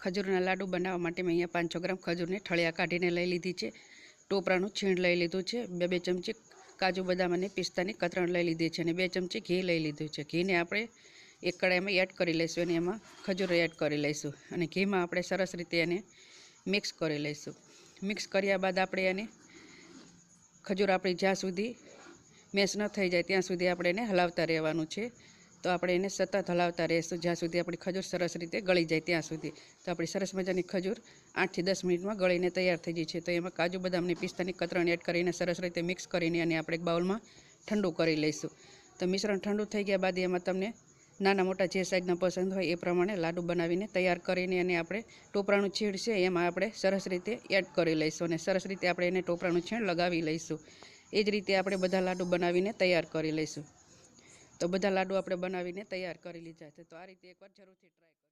ખજૂરના લાડુ બનાવવા માટે મેં અહીંયા 500 ગ્રામ ખજૂરને ઠળિયા કાઢીને લઈ લીધી છે। ટોપરાનું છીણ લઈ લીધું છે। 2 ચમચી કાજુ બદામ અને પિસ્તાની કતરણ લઈ લીધી છે અને 2 ચમચી ઘી લઈ લીધું છે। ઘીને આપણે એક કડાઈમાં એડ કરી લઈશું અને એમાં ખજૂર એડ કરી લઈશું અને ઘીમાં આપણે સરસ રીતે એને મિક્સ કરી લઈશું। મિક્સ કર્યા બાદ આપણે એને ખજૂર આપણી જ્યાં સુધી મેશ ન થઈ જાય ત્યાં સુધી આપણે એને હલાવતા રહેવાનું છે। તો આપણે એને સતત હલાવતા રહીશું જ્યાં સુધી આપણી ખજૂર સરસ રીતે ગળી જાય ત્યાં સુધી। તો આપણી સરસ મજાની ખજૂર 8 થી 10 મિનિટમાં ગળીને તૈયાર થઈ જાય છે। તો એમાં કાજુ બદામની પિસ્તાની કતરણ એડ કરીને સરસ રીતે મિક્સ કરીને અને આપણે એક બાઉલમાં ઠંડુ કરી લઈશું। તો મિશ્રણ ઠંડુ થઈ ગયા બાદ એમાં તમને નાના મોટા જે સાઈઝના પસંદ હોય એ પ્રમાણે લાડુ બનાવીને તૈયાર કરીને અને આપણે ટોપરાનું છીણ છે એમાં આપણે સરસ રીતે એડ કરી લઈશું અને સરસ રીતે આપણે એને ટોપરાનું છીણ લગાવી લઈશું। એ જ રીતે આપણે બધા લાડુ બનાવીને તૈયાર કરી લઈશું। તો બધા લાડુ આપણે બનાવીને તૈયાર કરી લીધા છે। તો આ રીતે એકવાર જરૂરથી ટ્રાય કરો।